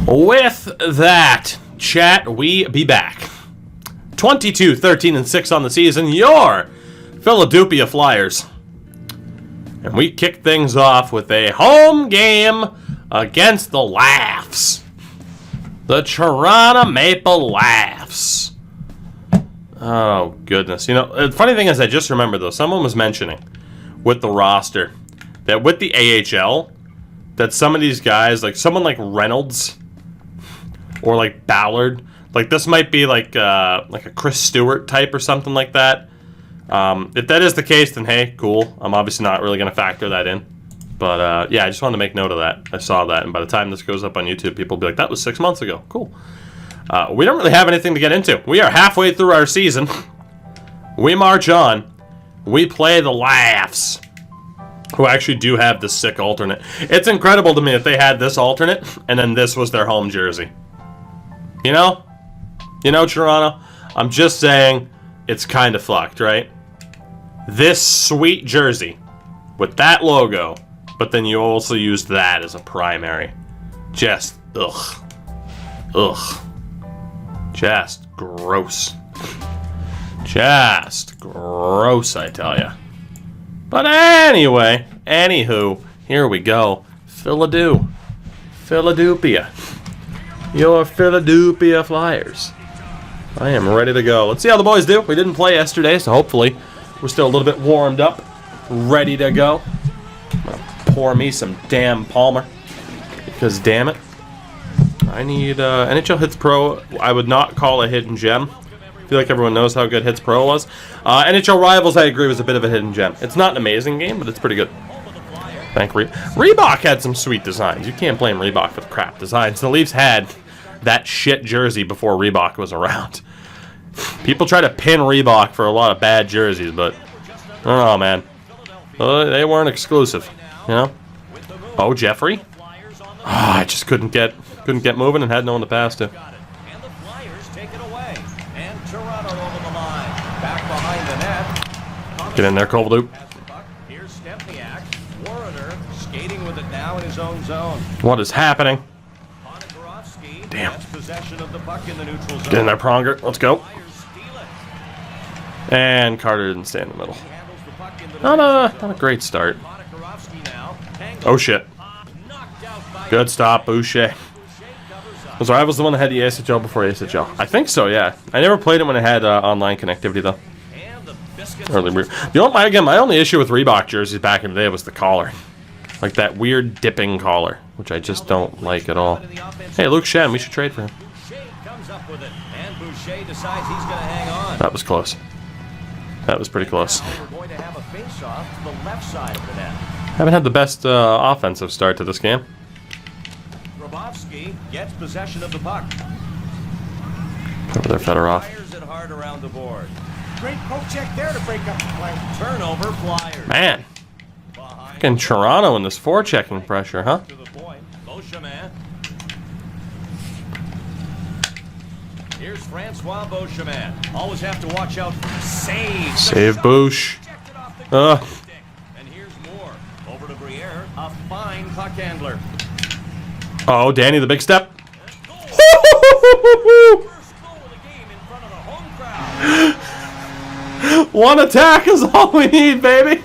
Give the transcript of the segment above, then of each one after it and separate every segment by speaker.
Speaker 1: With that, chat, we be back. 22-13-6 on the season. Your Philadelphia Flyers. And we kick things off with a home game against the Laughs. The Toronto Maple Laughs. Oh, goodness. You know, the funny thing is, I just remembered, though, someone was mentioning with the roster that with the AHL, that some of these guys, like someone like Reynolds or like Ballard, like this might be like a Chris Stewart type or something like that. If that is the case, then hey, cool. I'm obviously not really going to factor that in. But yeah, I just wanted to make note of that. I saw that, and by the time this goes up on YouTube, people will be like, that was 6 months ago. Cool. We don't really have anything to get into. We are halfway through our season. We march on. We play the Laughs, who actually do have this sick alternate. It's incredible to me that they had this alternate, and then this was their home jersey. You know? You know, Toronto? I'm just saying, it's kind of fucked, right? This sweet jersey with that logo, but then you also use that as a primary. Just, ugh. Ugh. Just gross. Just gross, I tell ya. But anyway, anywho, here we go. Philadelphia. Your Philadelphia Flyers. I am ready to go. Let's see how the boys do. We didn't play yesterday, so hopefully we're still a little bit warmed up. Ready to go. I'm going to pour me some damn Palmer. Because damn it, I need NHL Hits Pro. I would not call a hidden gem. I feel like everyone knows how good Hits Pro was. NHL Rivals, I agree, was a bit of a hidden gem. It's not an amazing game, but it's pretty good. Thank Reebok had some sweet designs. You can't blame Reebok for the crap designs. The Leafs had that shit jersey before Reebok was around. People try to pin Reebok for a lot of bad jerseys, but I don't know, man. They weren't exclusive, you know? Oh, Jeffrey? Oh, I just couldn't get moving and had no one to pass to. Get in there, Kovaluk. What is happening? Damn. Get in there, Pronger. Let's go. And Carter didn't stay in the middle. Not a great start. Oh, shit. Good stop, Boucher. Was Rivals the one that had the ASHL before ASHL? I think so, yeah. I never played it when it had online connectivity, though. My only issue with Reebok jerseys back in the day was the collar. Like that weird dipping collar, which I just don't like at all. Hey, Luke Shen, we should trade for him. That was close. That was pretty close. Haven't had the best offensive start to this game. Grabowski gets possession of the puck. Over there, Fedorov. Great poke check there to break up the play. Turnover, Flyers. Man. Fucking Toronto in this forechecking pressure, huh? Here's Francois Beauchemin. Always have to watch out for saves. Save Bouche. And here's Moore. Over to Briere. A fine puck handler. Oh, Danny, the big step. One attack is all we need, baby.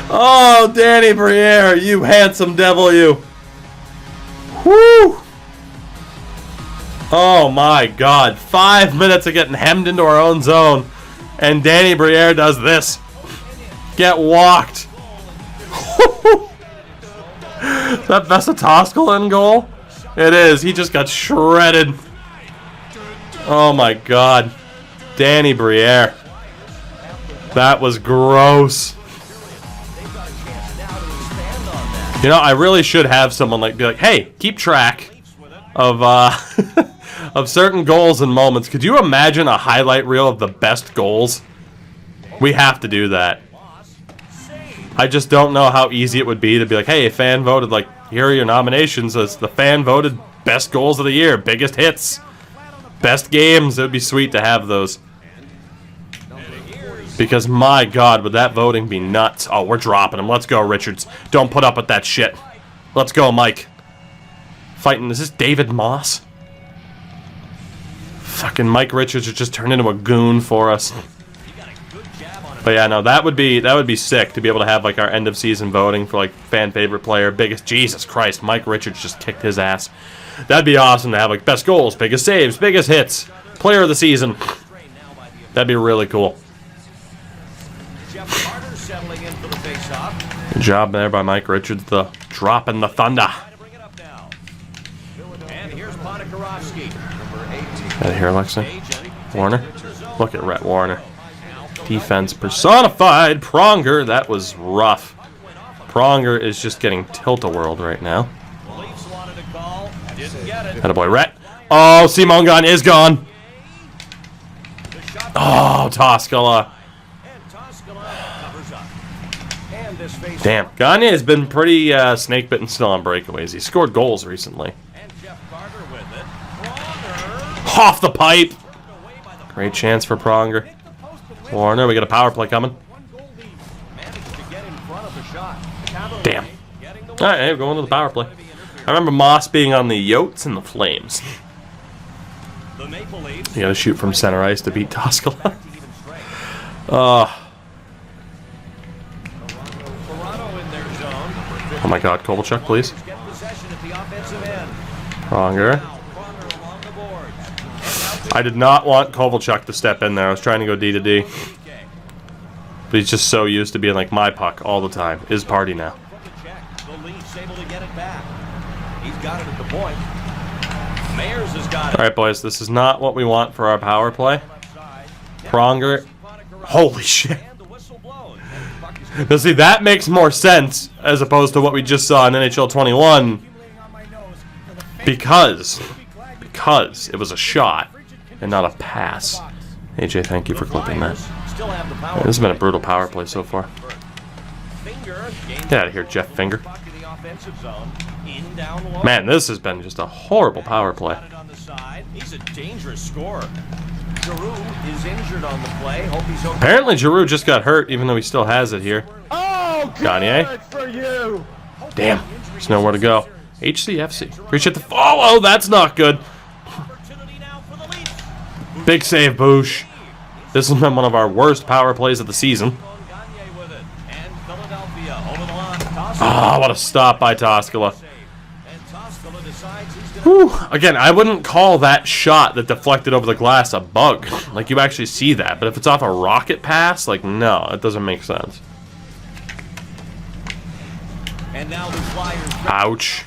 Speaker 1: Oh, Danny Briere, you handsome devil, you. Woo! Oh, my God. 5 minutes of getting hemmed into our own zone. And Danny Briere does this. Get walked. Is that Vesatoskal in goal? It is. He just got shredded. Oh, my God. Danny Briere. That was gross. You know, I really should have someone be like, hey, keep track of of certain goals and moments. Could you imagine a highlight reel of the best goals? We have to do that. I just don't know how easy it would be to be like, hey, a fan voted, here are your nominations as the fan voted best goals of the year, biggest hits, best games. It would be sweet to have those. Because, my God, would that voting be nuts. Oh, we're dropping him. Let's go, Richards. Don't put up with that shit. Let's go, Mike. Fighting, is this David Moss? Fucking Mike Richards just turned into a goon for us. But yeah, no, that would be sick to be able to have like our end of season voting for like fan favorite player, biggest. Jesus Christ, Mike Richards just kicked his ass. That'd be awesome to have like best goals, biggest saves, biggest hits, player of the season. That'd be really cool. Good job there by Mike Richards, the drop in the thunder. Out of here, Alexa. Warner. Look at Rhett Warner. Defense personified. Pronger. That was rough. Pronger is just getting tilt-a-whirled right now. Attaboy, Rhett. Oh, Simon Gagne is gone. Oh, Toskala. Damn. Gagne has been pretty snake-bitten still on breakaways. He scored goals recently. Off the pipe. Great chance for Pronger. Warner, we got a power play coming. Damn. Alright, hey, we're going to the power play. I remember Moss being on the Yotes and the Flames. You gotta shoot from center ice to beat Toskala. Oh my god, Kovalchuk, please. Pronger. I did not want Kovalchuk to step in there. I was trying to go D to D. But he's just so used to being like my puck all the time. His party now. Alright, boys. This is not what we want for our power play. Pronger. Holy shit. Now see, that makes more sense as opposed to what we just saw in NHL 21. Because it was a shot. And not a pass. AJ, thank you for clipping that. Yeah, this has been a brutal power play so far. Get out of here, Jeff Finger. Man, this has been just a horrible power play. Apparently, Giroux just got hurt, even though he still has it here. Gagne. Damn, there's nowhere to go. HCFC. Appreciate the follow. That's not good. Big save, Boosh. This has been one of our worst power plays of the season. Ah, what a stop by Toskala. Whew. Again, I wouldn't call that shot that deflected over the glass a bug. Like, you actually see that. But if it's off a rocket pass, like, no, it doesn't make sense. Ouch.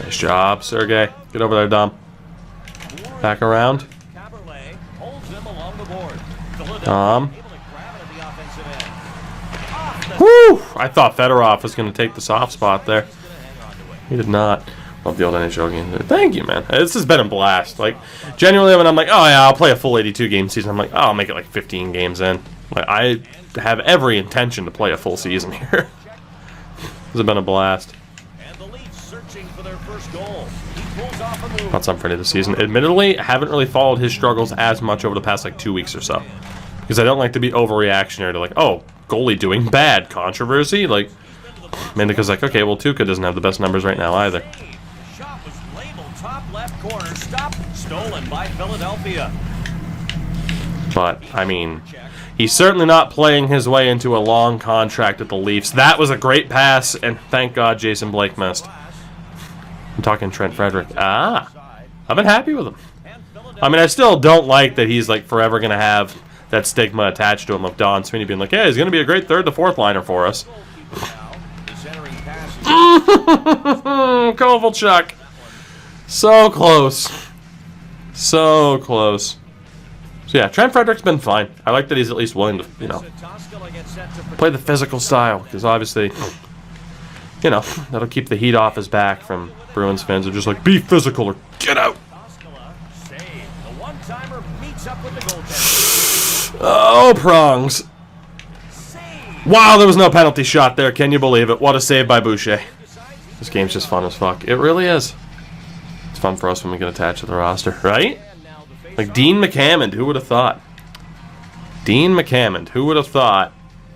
Speaker 1: Nice job, Sergey. Get over there, Dom. Back around. Whew! I thought Fedorov was going to take the soft spot there. He did not. Love the old NHL game. Thank you, man. This has been a blast. Like, genuinely, when I'm like, oh yeah, I'll play a full 82 game season, I'm like, oh, I'll make it like 15 games in. Like, I have every intention to play a full season here. This has been a blast. Not something for this season. Admittedly, I haven't really followed his struggles as much over the past like 2 weeks or so. Because I don't like to be overreactionary to like, oh, goalie doing bad, controversy. Like, mainly because like, okay, well, Tuukka doesn't have the best numbers right now either. Stolen by Philadelphia. But, I mean, he's certainly not playing his way into a long contract at the Leafs. That was a great pass, and thank God Jason Blake missed. I'm talking Trent Frederick. Ah, I've been happy with him. I mean, I still don't like that he's like forever going to have that stigma attached to him of Don Sweeney being like, yeah, he's going to be a great third to fourth liner for us. Kovalchuk. So close. So close. So yeah, Trent Frederick's been fine. I like that he's at least willing to, you know, play the physical style. Because obviously, you know, that'll keep the heat off his back from Bruins fans. Are just like, be physical or get out. Oh, prongs. Wow, there was no penalty shot there. Can you believe it? What a save by Boucher. This game's just fun as fuck. It really is. It's fun for us when we get attached to the roster, right? Like Dean McCammond, who would have thought? Dean McCammond, who would have thought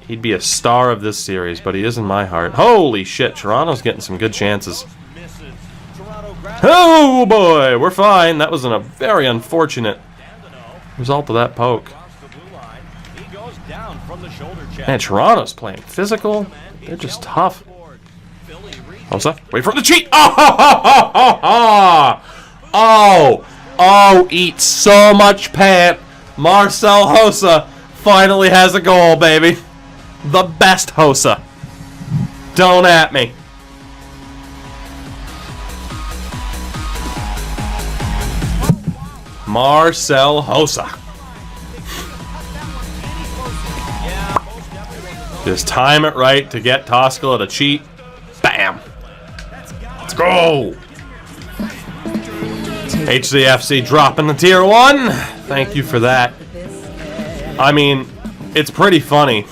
Speaker 1: he'd be a star of this series, but he is in my heart. Holy shit, Toronto's getting some good chances. Oh boy, we're fine. That was a very unfortunate result of that poke. Man, Toronto's playing physical. They're just tough. Hossa, wait for the cheat. Oh, eat so much pant. Marcel Hossa finally has a goal, baby. The best Hossa. Don't at me. Marcel Hossa. Just time it right to get Toskala to cheat. Bam. Let's go. HCFC dropping the tier 1. Thank you for that. I mean, it's pretty funny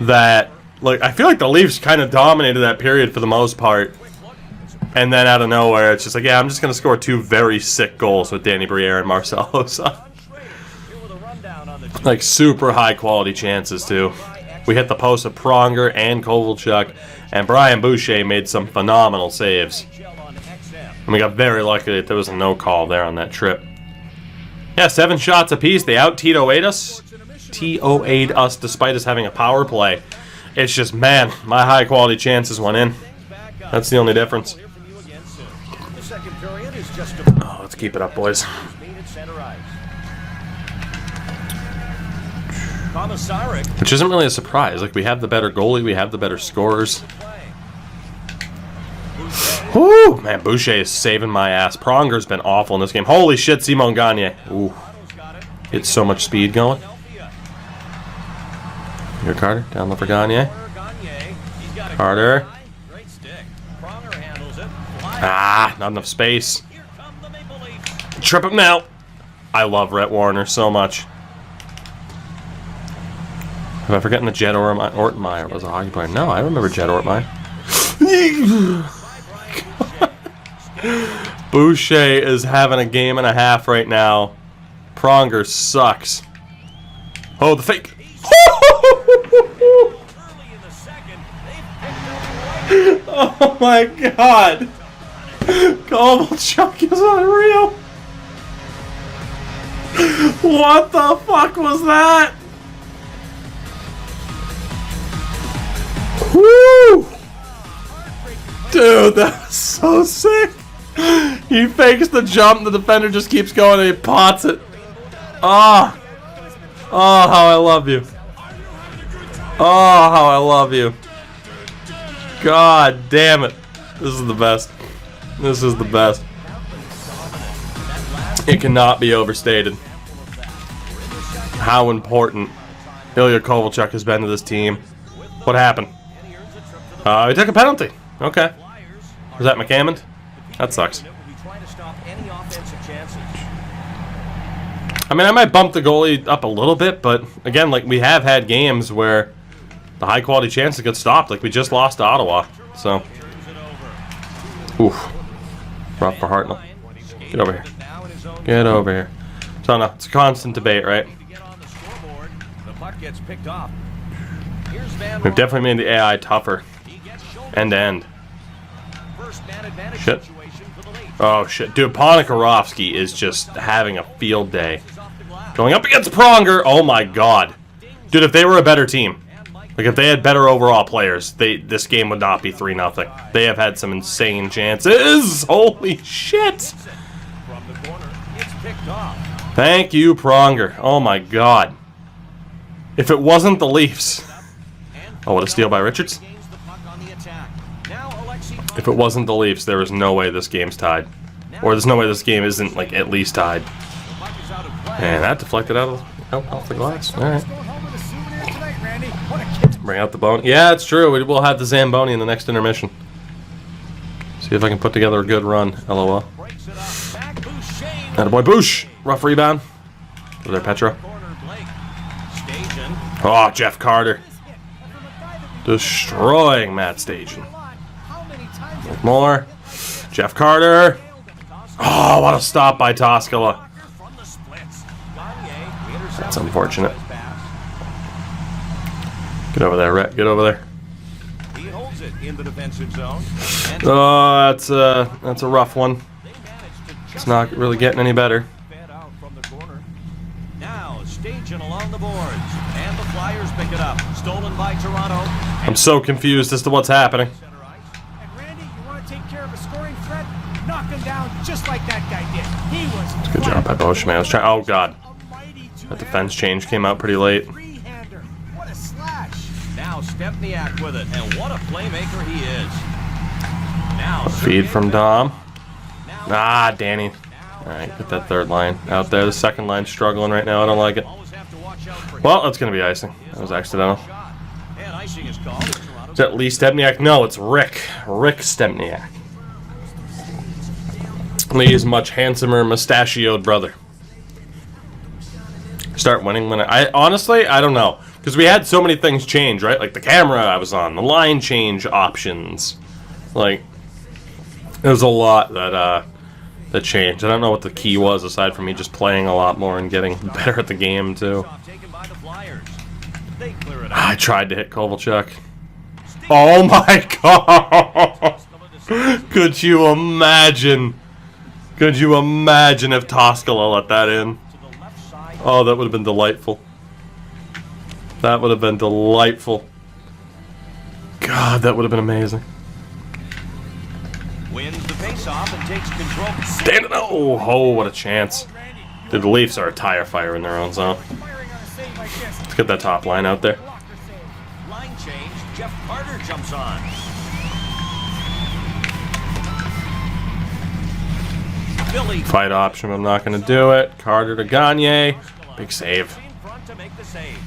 Speaker 1: that, like, I feel like the Leafs kind of dominated that period for the most part. And then out of nowhere, it's just like, yeah, I'm just going to score 2 very sick goals with Danny Briere and Marcel Hossa. Like, super high quality chances, too. We hit the post of Pronger and Kovalchuk, and Brian Boucher made some phenomenal saves. And we got very lucky that there was a no call there on that trip. Yeah, 7 shots apiece. They out-TO'd us. TO'd us despite us having a power play. It's just, man, my high-quality chances went in. That's the only difference. Oh, let's keep it up, boys. Which isn't really a surprise. Like, we have the better goalie, we have the better scorers. Whoo! Man, Boucher is saving my ass. Pronger's been awful in this game. Holy shit, Simon Gagne. Ooh. It's so much speed going. Here, Carter. Down low for Gagne. Carter. Ah, not enough space. Trip him now. I love Rhett Warner so much. Am I forgetting that Jed Ortmeyer was a hockey player? No, I remember Jed Ortmeyer. Boucher is having a game and a half right now. Pronger sucks. Oh, the fake. Oh my god. Kovalchuk is unreal. What the fuck was that? Woo! Dude, that's so sick. He fakes the jump, the defender just keeps going and he pots it. Ah. Oh, how I love you. Oh, how I love you. God damn it. This is the best. This is the best. It cannot be overstated how important Ilya Kovalchuk has been to this team. What happened? He took a penalty. Okay. Was that McCammond? That sucks. I mean, I might bump the goalie up a little bit, but again, like, we have had games where the high quality chances get stopped. Like, we just lost to Ottawa. So, oof. Rough for Hartnell. Get over here. Get over here. So, no, it's a constant debate, right? We've definitely made the AI tougher. End to end. Shit. Oh, shit. Dude, Ponikarovsky is just having a field day. Going up against Pronger. Oh, my God. Dude, if they were a better team, like, if they had better overall players, this game would not be 3-0. They have had some insane chances. Holy shit. Thank you, Pronger. Oh, my God. If it wasn't the Leafs. Oh, what a steal by Richards. If it wasn't the Leafs, there is no way this game's tied. Or there's no way this game isn't, like, at least tied. And that deflected out off the glass. Alright. Bring out the bone. Yeah, it's true. We will have the Zamboni in the next intermission. See if I can put together a good run. LOL. Attaboy Boosh. Rough rebound. Over there, Petro. Oh, Jeff Carter. Destroying Matt Stajan. More. Jeff Carter. Oh, what a stop by Toskala. That's unfortunate. Get over there, Rhett. Get over there.
Speaker 2: it in the defensive zone.
Speaker 1: Oh, that's a rough one. It's not really getting any better.
Speaker 2: Now staging along the boards, and the Flyers pick it up. Stolen by Toronto.
Speaker 1: I'm so confused as to what's happening.
Speaker 3: And Randy, you want to take care of a scoring threat? Knock him down just like that guy did. He was
Speaker 1: Good job by Beauchemin. I was trying. Oh God, that defense change came out pretty late.
Speaker 3: Three-hander. What a slash.
Speaker 2: Now Stepniak with it, and what a playmaker he is. Now
Speaker 1: Feed from Dom. Ah, Danny. All right, get that third line out there. The second line's struggling right now. I don't like it. Well, that's gonna be icing. That was accidental.
Speaker 2: And icing is called.
Speaker 1: Is that Lee Stepniak? No, it's Rick. Rick Stepniak. Lee's much handsomer, mustachioed brother. Start winning when I honestly, I don't know. Because we had so many things change, right? Like the camera I was on, the line change options. Like, there's a lot that changed. I don't know what the key was aside from me just playing a lot more and getting better at the game, too. I tried to hit Kovalchuk. Oh my God! Could you imagine? Could you imagine if Toskala let that in? Oh, that would have been delightful. That would have been delightful. God, that would have been amazing.
Speaker 2: Wins the face-off and takes control.
Speaker 1: Stand it! Oh, what a chance. Dude, the Leafs are a tire fire in their own zone. Let's get that top line out there.
Speaker 2: Line change. Jeff Carter jumps on. Billy
Speaker 1: Fight option, I'm not going to do it. Carter to Gagne. Big save.
Speaker 2: in front to make the save.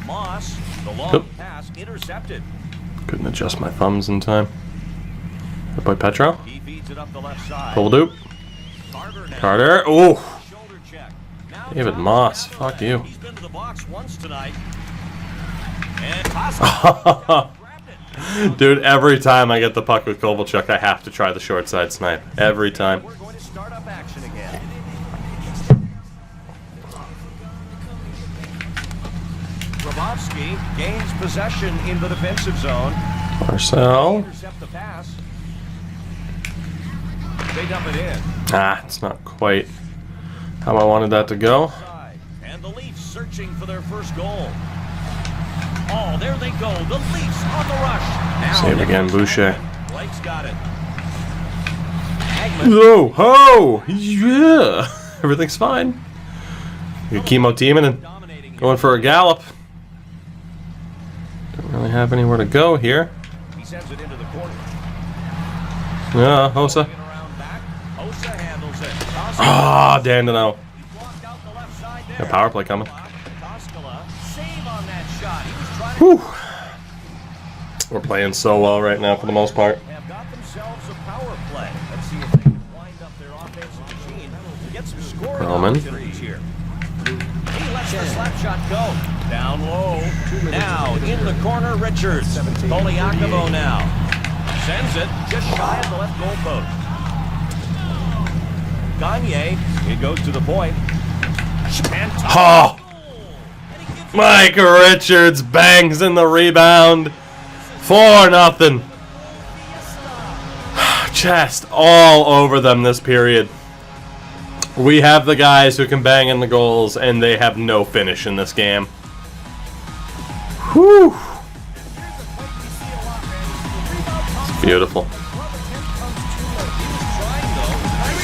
Speaker 2: Moss, the long
Speaker 1: Oop.
Speaker 2: pass intercepted.
Speaker 1: Couldn't adjust my thumbs in time. Good boy Petro.
Speaker 2: He feeds it up the left side.
Speaker 1: Pull doop.
Speaker 2: Carter now.
Speaker 1: Carter. Oh,
Speaker 2: Shoulder check. Now
Speaker 1: David
Speaker 2: Tom
Speaker 1: Moss.
Speaker 2: Carter.
Speaker 1: Fuck you.
Speaker 2: He's been to the box once tonight. And Toskala grabbed it.
Speaker 1: Dude, every time I get the puck with Kovalchuk, I have to try the short side snipe. Every time.
Speaker 2: We're going to start up action again. Grabowski gains possession in the defensive zone.
Speaker 1: Marcel.
Speaker 2: Intercept the pass. They dump it in.
Speaker 1: Ah, it's not quite how I wanted that to go.
Speaker 2: Side. And the Leafs searching for their first goal. Oh, there they go. The Leafs on the rush. Now
Speaker 1: Save again, Boucher.
Speaker 2: Blake's got it. Hagman.
Speaker 1: Yo, ho! Yeah! Everything's fine. Good chemo teaming and
Speaker 2: Dominating
Speaker 1: going for a gallop. Don't really have anywhere to go here.
Speaker 2: He sends it into the corner.
Speaker 1: Yeah, Hossa.
Speaker 2: Get around back. Hossa handles it.
Speaker 1: Ah, Dandino.
Speaker 2: He blocked out the left side there.
Speaker 1: Got power play coming.
Speaker 2: Toskala, save on that shot. He was trying to
Speaker 1: Whew. We're playing so well right now for the most part.
Speaker 2: have got themselves a power play. Let's see if they can wind up their offensive machine to get some scoring
Speaker 1: Roman.
Speaker 2: opportunities here. He lets the slap shot go. Down low. Now in the corner, Richards. Poliakovo now. Sends it just shy of the left goal post. Gagne, it goes to the point. And
Speaker 1: Oh! Mike Richards bangs in the rebound. 4-0. Chest all over them this period. We have the guys who can bang in the goals, and they have no finish in this game. Whew. It's beautiful.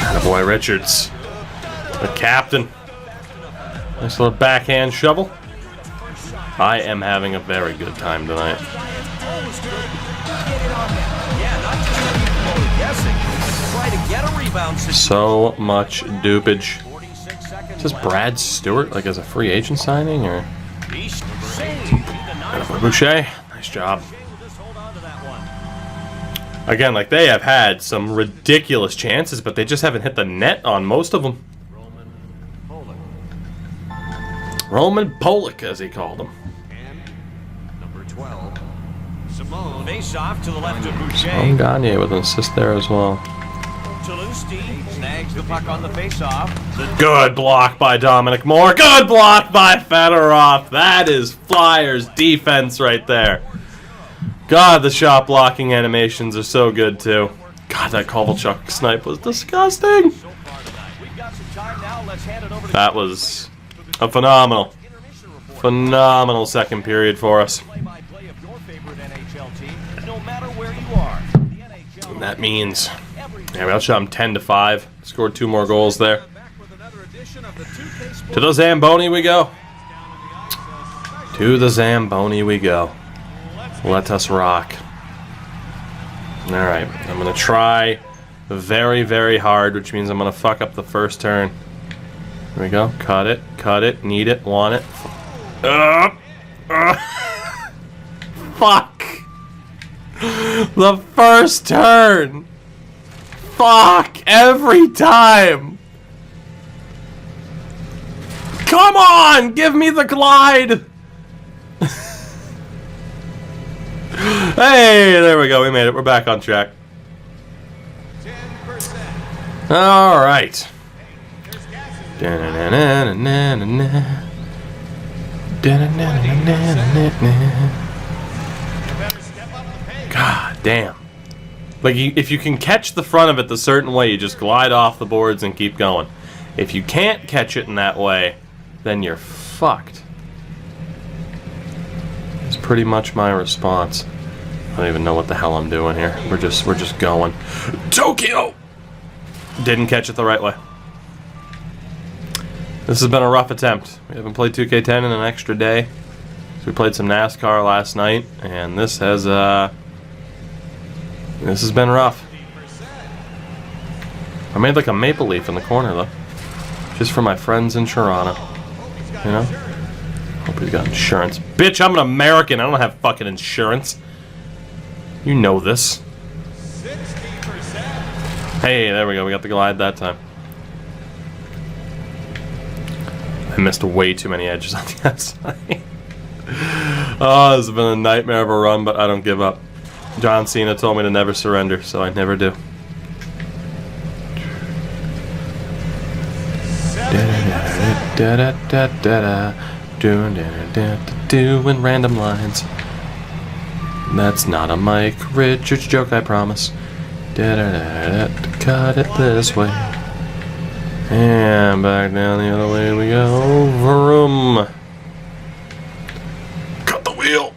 Speaker 1: Attaboy Richards. The captain. Nice little backhand shovel. I am having a very good time tonight.
Speaker 2: try to get a rebound.
Speaker 1: So much dupage. Is this Brad Stewart, like as a free agent signing, or? Boucher, nice job. Again, like they have had some ridiculous chances, but they just haven't hit the net on most of them. Roman Polak, as he called him.
Speaker 2: And number 12, Simone. Face off to the left of Boucher.
Speaker 1: Simone Gagne with an assist there as well.
Speaker 2: Toulousti snags the puck on the face-off.
Speaker 1: Good block by Dominic Moore. Good block by Fedorov. That is Flyers defense right there. God, the shot blocking animations are so good too. God, that Kovalchuk snipe was disgusting. That was a phenomenal second period for us. And that means, yeah, we outshot them 10-5. Scored 2 more goals there. To the Zamboni we go. To the Zamboni we go. Let us rock. Alright, I'm going to try very, very hard, which means I'm going to fuck up the first turn. Here we go. Cut it, need it, want it. Fuck! The first turn! Fuck! Every time! Come on! Give me the glide! Hey, there we go. We made it. We're back on track. 10%. All right. God damn. Like, if you can catch the front of it the certain way, you just glide off the boards and keep going. If you can't catch it in that way, then you're fucked. It's pretty much my response. I don't even know what the hell I'm doing here. We're just going. Tokyo! Didn't catch it the right way. This has been a rough attempt. We haven't played 2K10 in an extra day. So we played some NASCAR last night, and this has been rough. I made like a maple leaf in the corner though. Just for my friends in Toronto. You know? Hope he's got insurance. Bitch, I'm an American. I don't have fucking insurance. You know this. 60%. Hey, there we go. We got the glide that time. I missed way too many edges on the outside. Oh, this has been a nightmare of a run, but I don't give up. John Cena told me to never surrender, so I never do. Doing random lines. That's not a Mike Richards joke, I promise. Cut it this way. And back down the other way we go. Vroom. Cut the wheel.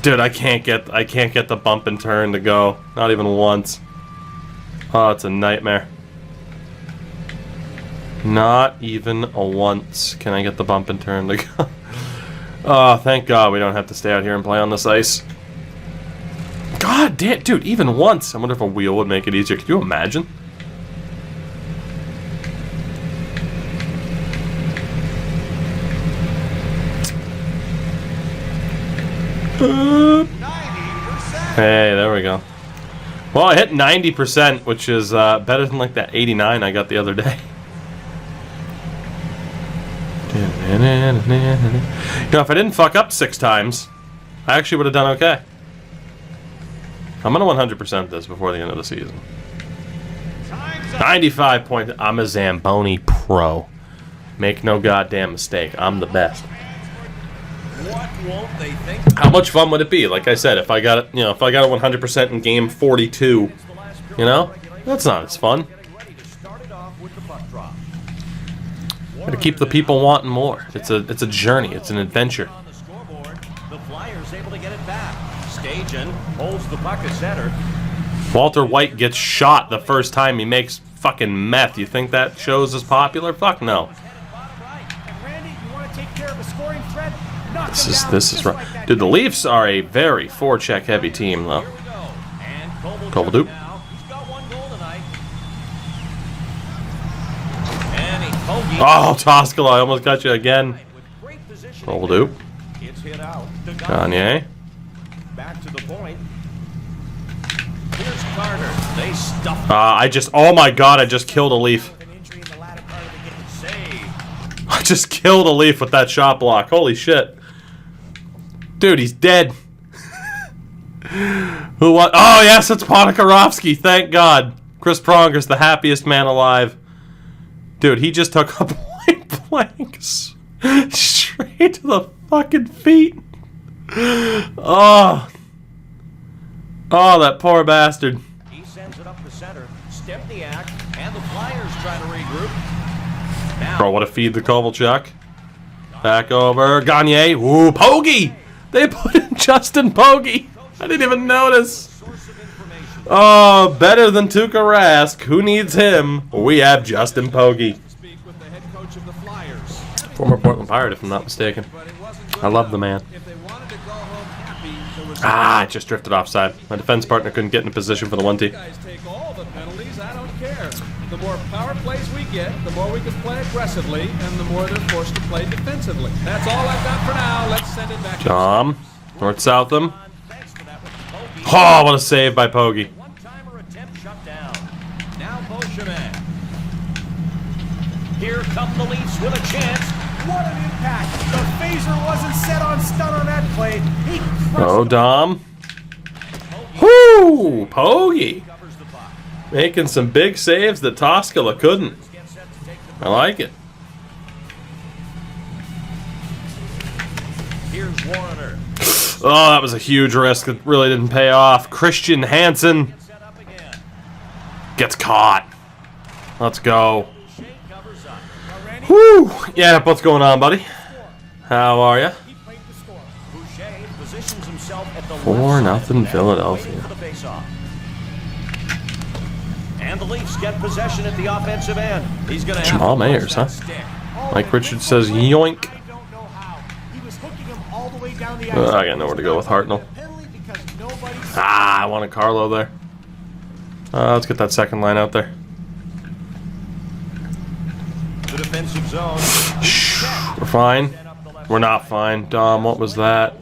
Speaker 1: Dude, I can't get the bump and turn to go. Not even once. Oh, it's a nightmare. Not even a once can I get the bump and turn to go. Oh, thank God we don't have to stay out here and play on this ice. God damn, dude, even once. I wonder if a wheel would make it easier. Could you imagine? Hey, there we go. Well, I hit 90%, which is better than like that 89 I got the other day. You know, if I didn't fuck up 6 times, I actually would have done okay. I'm gonna 100% this before the end of the season. 95 points. I'm a Zamboni pro. Make no goddamn mistake. I'm the best.
Speaker 2: What won't they think?
Speaker 1: How much fun would it be? Like I said, if I got it, you know, if I got it 100% in game 42, you know, that's not as fun. Got to keep the people wanting more. It's a journey. It's an adventure.
Speaker 2: The Flyers able to get it back. Stajan holds the puck at center.
Speaker 1: Walter White gets shot the first time he makes fucking meth. You think that shows is popular? Fuck no. This is right. Dude, the Leafs are a very forecheck heavy team though. Kovalchuk. Oh, Toskala, I almost got you again. Kovalchuk. Kanye.
Speaker 2: Back to the point. Here's Carter. They stuffed.
Speaker 1: Oh my God, I just killed a Leaf. I just killed a Leaf with that shot block. Holy shit. Dude, he's dead. Who what? Oh, yes, it's Ponikarovsky. Thank God. Chris Pronger's the happiest man alive. Dude, he just took a point blank straight to the fucking feet. Oh. Oh, that poor bastard.
Speaker 2: He sends it up the center. Stepniak and the Flyers try to regroup. Now,
Speaker 1: Bro, what a feed the Kovalchuk. Back over. Gagne. Ooh, Pogge. They put in Justin Pogge. I didn't even notice.
Speaker 2: source of information.
Speaker 1: Oh, better than Tuukka Rask. Who needs him? We have Justin Pogge.
Speaker 4: Speak with the head coach of the Flyers.
Speaker 1: Former Portland Pirate, if I'm not mistaken.
Speaker 4: But it wasn't good
Speaker 1: I love the
Speaker 4: enough.
Speaker 1: man.
Speaker 4: If they wanted to go home happy, there was
Speaker 1: Ah, it just drifted offside. My defense partner couldn't get in a position for the 1T.
Speaker 4: You guys take all the penalties, I don't care. The more power plays we get, the more we can play aggressively, and the more they're forced to play defensively. That's all I've got for now. Let's send it back.
Speaker 1: Tom. North-Southam.
Speaker 2: Thanks for that with Pogge.
Speaker 1: Oh, what a save by Pogge.
Speaker 2: One-timer attempt shut down. Now Beauchemin. Here come the Leafs with a chance.
Speaker 3: What an impact! The phaser wasn't set on stun on that play. He crushed
Speaker 1: Oh,
Speaker 3: the
Speaker 1: Dom. Whoo! Pogge.
Speaker 2: Covers the puck.
Speaker 1: Making some big saves that Toskala couldn't.
Speaker 2: Gets set to take the
Speaker 1: I like it.
Speaker 2: Here's Warner.
Speaker 1: Oh, that was a huge risk that really didn't pay off. Christian Hansen
Speaker 2: Set up again.
Speaker 1: gets caught. Let's go.
Speaker 2: Shea covers up.
Speaker 1: Whoo! Yeah, what's going on, buddy? How are ya?
Speaker 3: He played the score.
Speaker 2: Boucher positions himself at the
Speaker 1: 4-0
Speaker 2: left side of the net,
Speaker 1: Philadelphia.
Speaker 2: waiting for the faceoff. And the Leafs get possession at the offensive end. He's going to have
Speaker 1: Jamal
Speaker 2: to watch
Speaker 1: Mayers,
Speaker 2: that
Speaker 1: huh?
Speaker 2: stick.
Speaker 1: Like Richard says, yoink.
Speaker 3: I don't know how. He was hooking him all the way down the ice.
Speaker 1: I got nowhere to go with Hartnell.
Speaker 3: Penalty because nobody's
Speaker 1: Ah, I wanted Carlo there. Let's get that second line out there.
Speaker 2: The defensive zone.
Speaker 1: We're fine. We're not fine. Dom, what was that?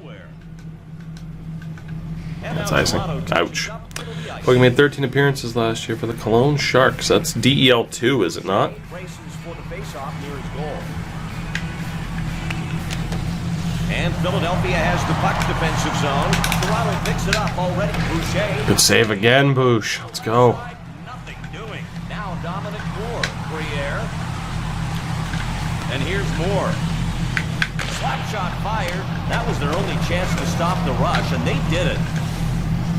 Speaker 1: That's icing. Ouch. Pogge made 13 appearances last year for the Cologne Sharks. That's DEL2, is it not?
Speaker 2: Races for the faceoff near his goal. And Philadelphia has the puck defensive zone. Toronto picks it up already. Boucher.
Speaker 1: Good save again, Boosh. Let's go.
Speaker 2: Nothing doing. Now Dominic Moore. Briere. And here's Moore. Slap shot fired. That was their only chance to stop the rush, and they did it.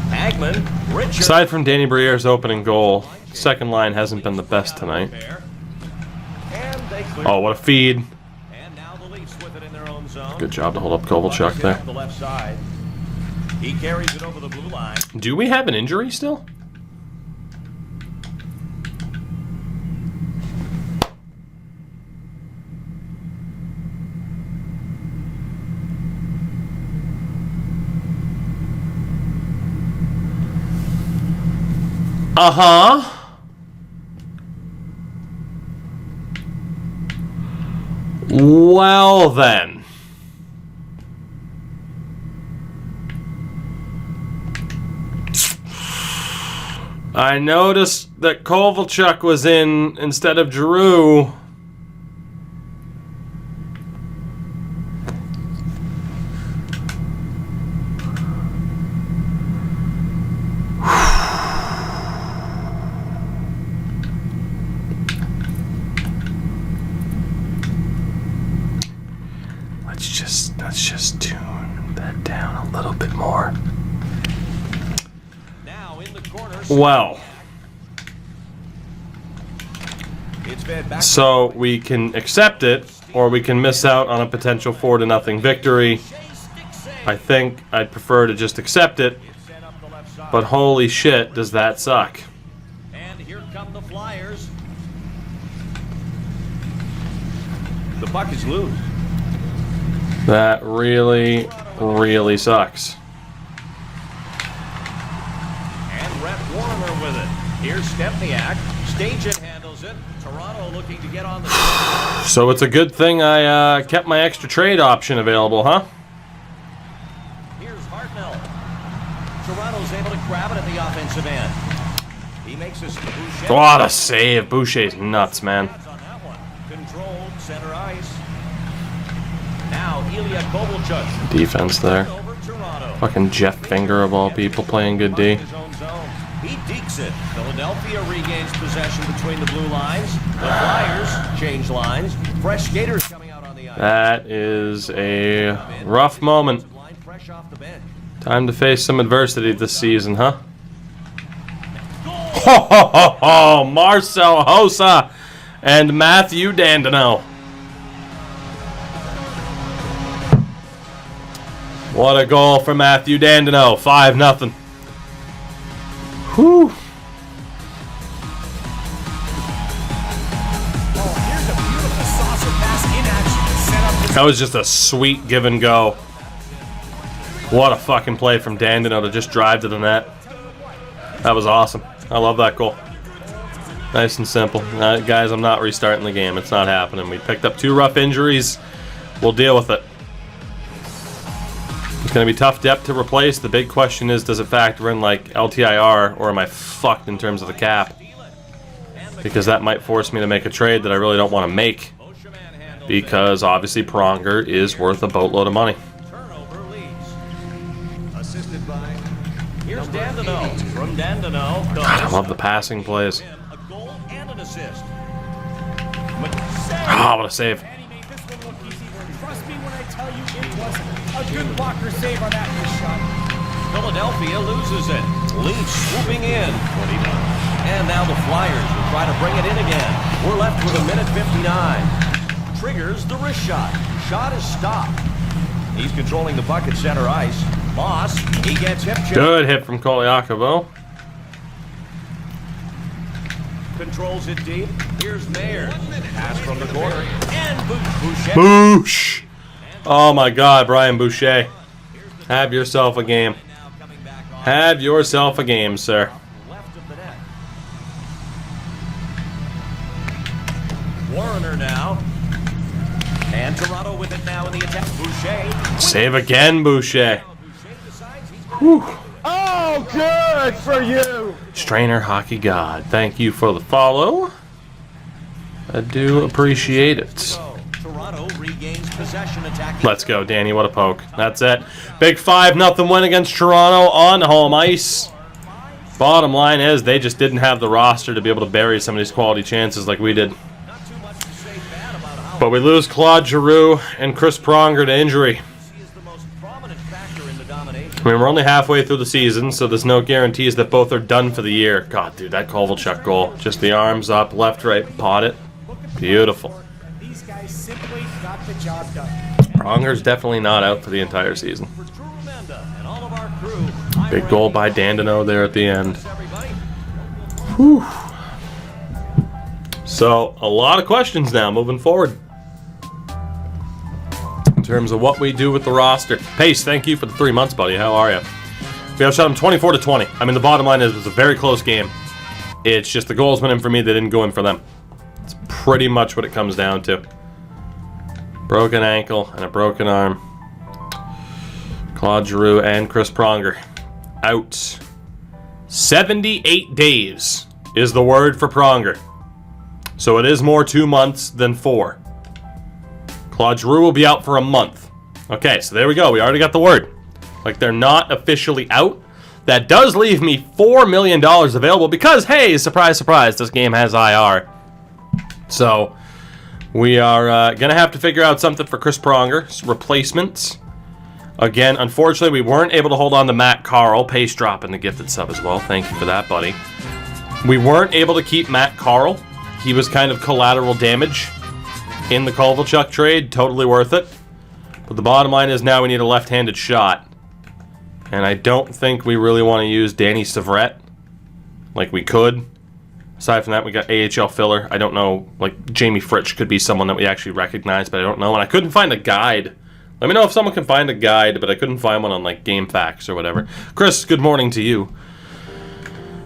Speaker 2: Hagman, Richard.
Speaker 1: Aside from Danny Briere's opening goal, second line hasn't been the best tonight.
Speaker 2: And they clear.
Speaker 1: Oh, what a feed.
Speaker 2: And now the Leafs with it in their own zone.
Speaker 1: Good job to hold up Kovalchuk there.
Speaker 2: The left side. He carries it over the blue line.
Speaker 1: Do we have an injury still? Uh-huh. Well then. I noticed that Kovalchuk was in instead of Drew. Let's just tune that down a little bit more.
Speaker 2: Now in the corner.
Speaker 1: Well,
Speaker 2: It's fed back.
Speaker 1: so we can accept it, or we can miss out on a potential 4-0 victory. I think I'd prefer to just accept it,
Speaker 2: Set up the left side.
Speaker 1: but holy shit, does that suck.
Speaker 2: And here come the Flyers. The puck is loose.
Speaker 1: That really, really sucks.
Speaker 2: And Rhett Warner with it. Here's Stepniak. Stajan handles it. Toronto looking to get on the...
Speaker 1: So it's a good thing I kept my extra trade option available, huh?
Speaker 2: Here's Hartnell. Toronto's able to grab it at the offensive end. He makes his Boucher.
Speaker 1: What a save. Boucher's nuts, man.
Speaker 2: Pads on that one. Controlled center ice. Now Ilya Kovalchuk.
Speaker 1: Defense there.
Speaker 2: Over Toronto.
Speaker 1: Fucking Jeff Finger of all people playing good D.
Speaker 2: His own zone. He dekes it. Philadelphia regains possession between the blue lines. The Flyers change lines. Fresh skaters coming out on the ice.
Speaker 1: That is a rough moment.
Speaker 2: Line fresh off the bench.
Speaker 1: Time to face some adversity this season, huh? Ho, ho, ho, ho. Marcel Hossa and Matthew Dandino. What a goal for Matthew Dandino. 5-0. Whew. That was just a sweet give and go. What a fucking play from Dandino to just drive to the net. That was awesome. I love that goal. Nice and simple. Guys, I'm not restarting the game. It's not happening. We picked up 2 rough injuries. We'll deal with it. It's going to be tough depth to replace. The big question is, does it factor in like LTIR, or am I fucked in terms of the cap? Because that might force me to make a trade that I really don't want to make. Because obviously Pronger is worth a boatload of money.
Speaker 2: Turnover leads. Assisted by. Here's Dandino. From Dandino.
Speaker 1: God, I love the passing plays.
Speaker 2: A goal and an assist.
Speaker 1: Oh, what a save.
Speaker 3: And he made this one look easy. Trust me when I tell you it was a good blocker save on that missed shot.
Speaker 2: Philadelphia loses it. Leafs swooping in. And now the Flyers will try to bring it in again. We're left with 1:59. Triggers the wrist shot. Shot is stopped. He's controlling the puck at center ice. Moss, he gets hip check.
Speaker 1: Good hit from Kolyakovo.
Speaker 2: Controls it deep. Here's Mayer. Pass from the corner. And Boucher.
Speaker 1: Boosh! Oh my God, Brian Boucher. Have yourself a game. Have yourself a game, sir.
Speaker 2: Left of the net. Warner now. And Toronto with it now in the attack. Boucher.
Speaker 1: Save again, Boucher.
Speaker 2: Whew.
Speaker 3: Oh, good for you.
Speaker 1: Strainer Hockey God, thank you for the follow. I do appreciate it.
Speaker 2: Toronto regains possession attack.
Speaker 1: Let's go, Danny. What a poke. That's it. Big 5-0 win against Toronto on home ice. Bottom line is they just didn't have the roster to be able to bury some of these quality chances like we did. But we lose Claude Giroux and Chris Pronger to injury. I mean, we're only halfway through the season, so there's no guarantees that both are done for the year. God, dude, that Kovalchuk goal. Just the arms up, left, right, pot it. Beautiful.
Speaker 3: These guys simply got the job done.
Speaker 1: Pronger's definitely not out for the entire season. Big goal by Dandino there at the end. Whew. So, a lot of questions now moving forward in terms of what we do with the roster. Pace, thank you for the 3 months, buddy. How are you? We have shot them 24-20. I mean, the bottom line is it was a very close game. It's just the goals went in for me, they didn't go in for them. It's pretty much what it comes down to. Broken ankle and a broken arm. Claude Giroux and Chris Pronger out. 78 days is the word for Pronger. So it is more 2 months than 4. Claude Giroux will be out for a month. Okay, so there we go. We already got the word. Like, they're not officially out. That does leave me $4 million available because, hey, surprise, surprise, this game has IR. So we are going to have to figure out something for Chris Pronger. Replacements. Again, unfortunately, we weren't able to hold on to Matt Carl. Pace dropping the gifted sub as well. Thank you for that, buddy. We weren't able to keep Matt Carl. He was kind of collateral damage in the Kovalchuk trade. Totally worth it. But the bottom line is now we need a left-handed shot. And I don't think we really want to use Danny Savret like we could. Aside from that, we got AHL filler. I don't know, like Jamie Fritsch could be someone that we actually recognize, but I don't know. And I couldn't find a guide. Let me know if someone can find a guide, but I couldn't find one on like GameFAQs or whatever. Chris, good morning to you.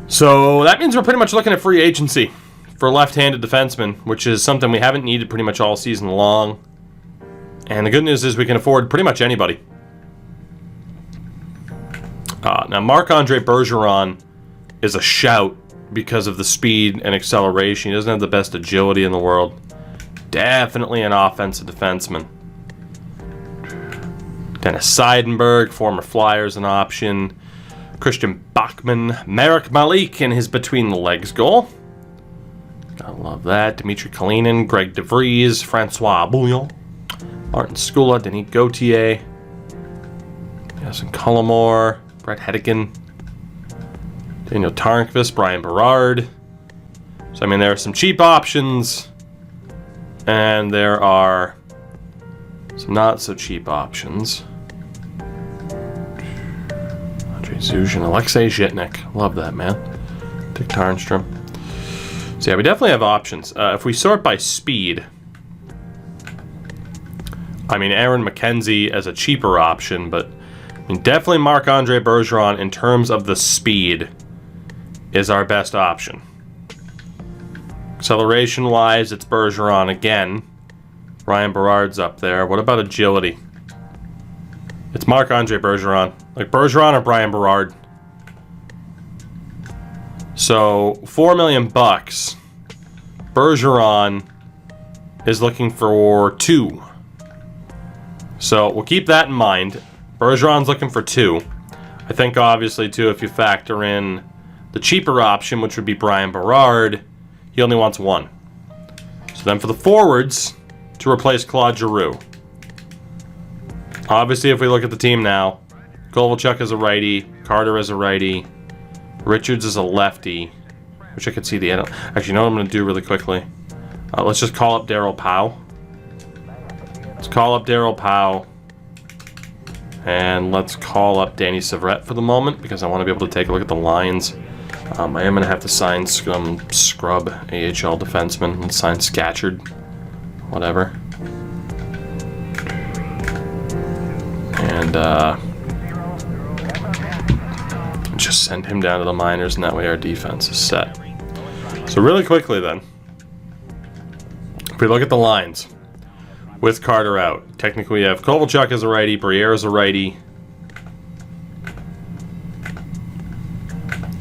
Speaker 1: So that means we're pretty much looking at free agency for left-handed defensemen, which is something we haven't needed pretty much all season long. And the good news is we can afford pretty much anybody. Now, Marc-Andre Bergeron is a shout because of the speed and acceleration. He doesn't have the best agility in the world. Definitely an offensive defenseman. Dennis Seidenberg, former Flyers, an option. Christian Bachman. Marek Malik in his between-the-legs goal. Gotta love that. Dmitry Kalinin, Greg DeVries, Francois Bouillon, Martin Skula, Denis Gauthier. Yes, and Cullimore, Brett Hedigan, Daniel Tarnkvist, Brian Berard. So, I mean, there are some cheap options, and there are some not-so-cheap options. Andrei Zuzhin, Alexei Zhitnik. Love that, man. Dick Tarnstrom. So, yeah, we definitely have options. If we sort by speed, I mean, Aaron McKenzie as a cheaper option, but I mean, definitely Marc-Andre Bergeron in terms of the speed is our best option. Acceleration-wise, it's Bergeron again. Ryan Berard's up there. What about agility? It's Marc-Andre Bergeron. Like Bergeron or Brian Berard. So, $4 million bucks. Bergeron is looking for 2. So, we'll keep that in mind. Bergeron's looking for 2. I think, obviously, too, if you factor in the cheaper option, which would be Brian Berard, he only wants 1. So then for the forwards, to replace Claude Giroux. Obviously, if we look at the team now, Kovalchuk is a righty, Carter is a righty, Richards is a lefty, which I could see the... Actually, you know what I'm going to do really quickly? Let's just call up Darryl Powell. Let's call up Darryl Powell. And let's call up Danny Severette for the moment, because I want to be able to take a look at the lines. I am going to have to sign some scrub AHL defenseman. Let's sign Scatchard. Whatever. And just send him down to the minors, and that way our defense is set. So really quickly then, if we look at the lines, with Carter out, technically we have Kovalchuk as a righty, Briere as a righty.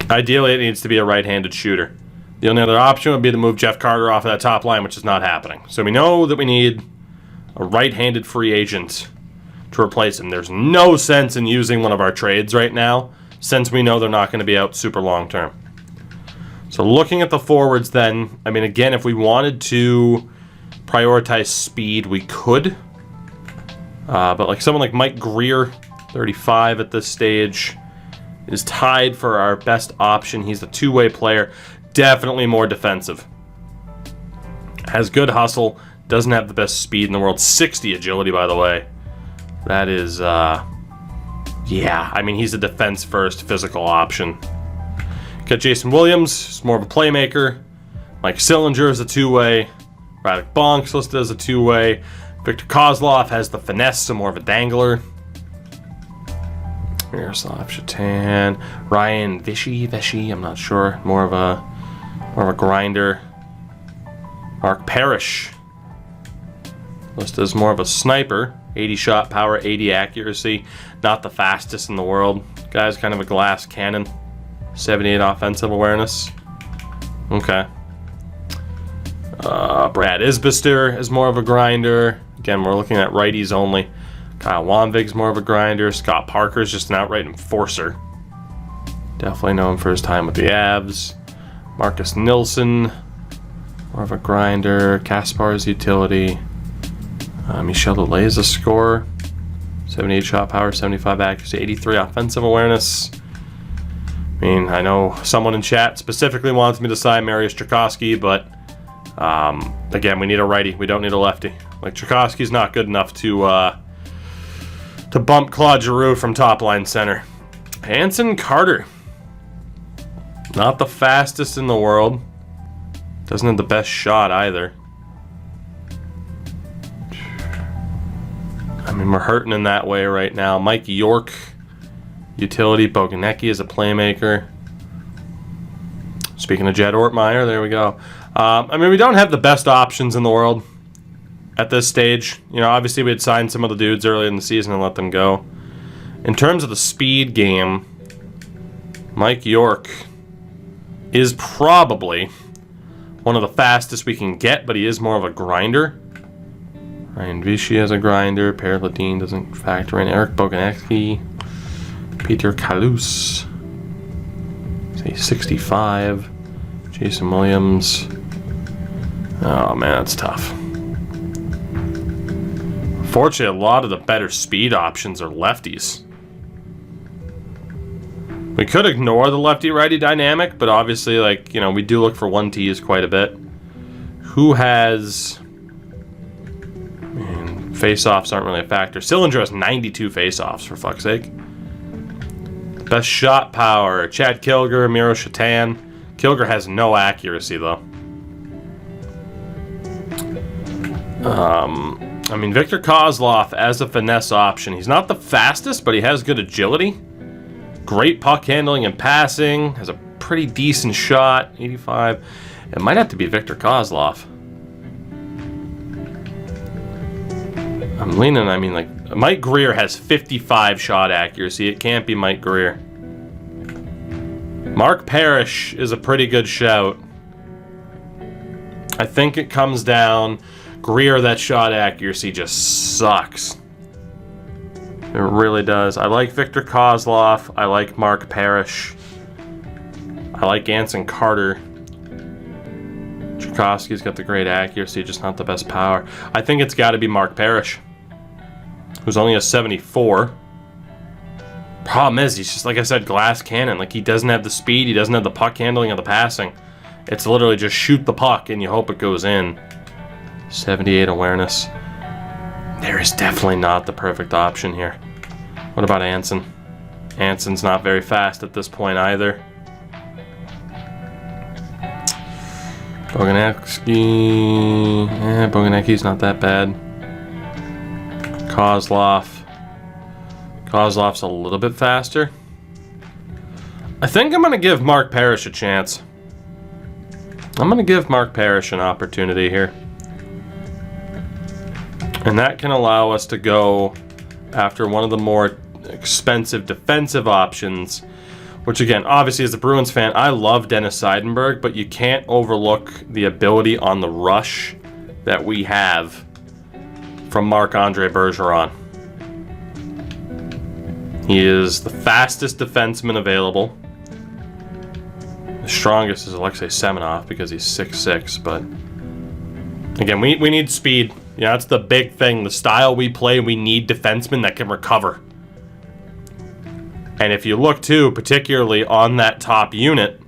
Speaker 1: Ideally, it needs to be a right-handed shooter. The only other option would be to move Jeff Carter off of that top line, which is not happening. So we know that we need a right-handed free agent to replace him. There's no sense in using one of our trades right now, since we know they're not going to be out super long-term. So looking at the forwards then, I mean, again, if we wanted to prioritize speed, we could. But like someone like Mike Greer, 35 at this stage, is tied for our best option. He's a two-way player, definitely more defensive. Has good hustle, doesn't have the best speed in the world. 60 agility, by the way. That is, yeah, I mean, he's a defense-first physical option. Got Jason Williams, he's more of a playmaker. Mike Sillinger is a two-way. Radek Bonks listed as a two-way. Victor Kozlov has the finesse, so more of a dangler. Miroslav Shatan, Ryan Vishy, I'm not sure, more of a grinder. Mark Parrish, listed as more of a sniper, 80 shot power, 80 accuracy, not the fastest in the world. Guy's kind of a glass cannon, 78 offensive awareness. Okay. Brad Isbister is more of a grinder. Again, we're looking at righties only. Kyle Wanvig's more of a grinder. Scott Parker's just an outright enforcer. Definitely known for his time with the Avs. Marcus Nilsson, more of a grinder. Kaspar's utility. Michel Lele is a scorer. 78 shot power, 75 accuracy, 83 offensive awareness. I mean, I know someone in chat specifically wants me to sign Mariusz Czerkawski, but again, we need a righty. We don't need a lefty. Like, Czerkawski's not good enough to bump Claude Giroux from top line center. Hanson Carter. Not the fastest in the world. Doesn't have the best shot either. I mean, we're hurting in that way right now. Mike York, utility. Boganecki is a playmaker. Speaking of Jed Ortmeyer, there we go. I mean, we don't have the best options in the world at this stage. You know, obviously we had signed some of the dudes early in the season and let them go. In terms of the speed game, Mike York is probably one of the fastest we can get, but he is more of a grinder. Ryan Vishy as a grinder. Per Ladine doesn't factor in. Eric Boganecki. Peter Kalus. Say 65. Jason Williams. Oh man, that's tough. Fortunately, a lot of the better speed options are lefties. We could ignore the lefty-righty dynamic, but obviously, like, you know, we do look for 1Ts quite a bit. Who has... face-offs aren't really a factor. Sillinger has 92 face-offs, for fuck's sake. Best shot power, Chad Kilger, Miro Shatan. Kilger has no accuracy, though. I mean, Victor Kozlov as a finesse option. He's not the fastest, but he has good agility. Great puck handling and passing. Has a pretty decent shot, 85. It might have to be Victor Kozlov. I'm leaning, I mean, like, Mike Greer has 55 shot accuracy. It can't be Mike Greer. Mark Parrish is a pretty good shout. I think it comes down... Greer, that shot accuracy just sucks. It really does. I like Victor Kozlov. I like Mark Parrish. I like Anson Carter. Tchaikovsky's got the great accuracy, just not the best power. I think it's got to be Mark Parrish, who's only a 74. Problem is, he's just, like I said, glass cannon. Like, he doesn't have the speed, he doesn't have the puck handling or the passing. It's literally just shoot the puck and you hope it goes in. 78 awareness. There is definitely not the perfect option here. What about Anson? Anson's not very fast at this point either. Boganecki... Boganecki's not that bad. Kozlov. Kozlov's a little bit faster. I think I'm going to give Mark Parrish a chance. I'm going to give Mark Parrish an opportunity here. And that can allow us to go after one of the more expensive defensive options, which again, obviously as a Bruins fan, I love Dennis Seidenberg, but you can't overlook the ability on the rush that we have from Marc-Andre Bergeron. He is the fastest defenseman available. The strongest is Alexei Semenov because he's 6'6", but again, we need speed. Yeah, that's the big thing. The style we play, we need defensemen that can recover. And if you look, too, particularly on that top unit,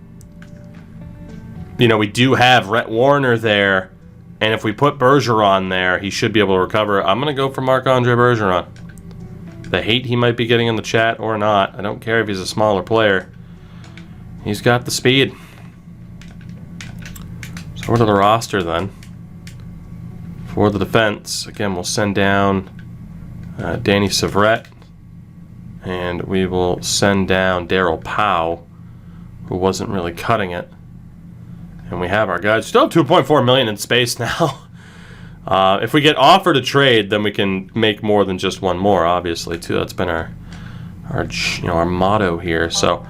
Speaker 1: you know, we do have Rhett Warner there. And if we put Bergeron there, he should be able to recover. I'm going to go for Marc-Andre Bergeron. The hate he might be getting in the chat or not, I don't care if he's a smaller player. He's got the speed. So over to the roster, then. For the defense, again, we'll send down Danny Savret, and we will send down Darryl Powell, who wasn't really cutting it. And we have our guys. Still 2.4 million in space now. If we get offered a trade, then we can make more than just one more, obviously, too. That's been our motto here. So,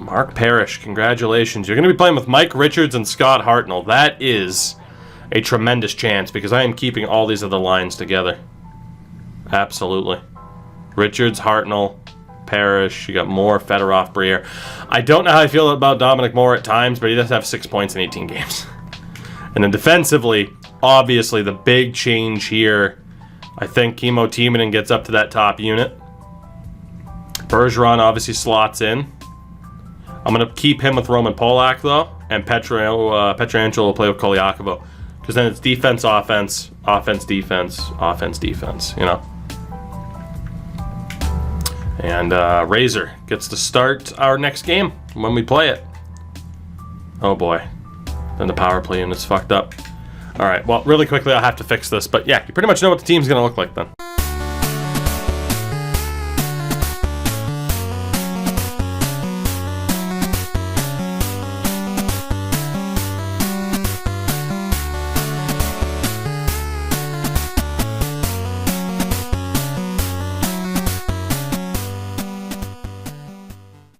Speaker 1: Mark Parrish, congratulations. You're going to be playing with Mike Richards and Scott Hartnell. That is a tremendous chance because I am keeping all these other lines together. Absolutely. Richards, Hartnell, Parrish, you got Moore, Fedorov, Briere. I don't know how I feel about Dominic Moore at times, but he does have 6 points in 18 games. And then defensively, obviously the big change here, I think Kimmo Timonen gets up to that top unit. Bergeron obviously slots in. I'm going to keep him with Roman Polak, though, and Pietrangelo will play with Kolyakovo. Because then it's defense, offense, offense, defense, offense, defense, you know. And Razor gets to start our next game when we play it. Oh boy. Then the power play unit's fucked up. Alright, well, really quickly I'll have to fix this. But yeah, you pretty much know what the team's going to look like then.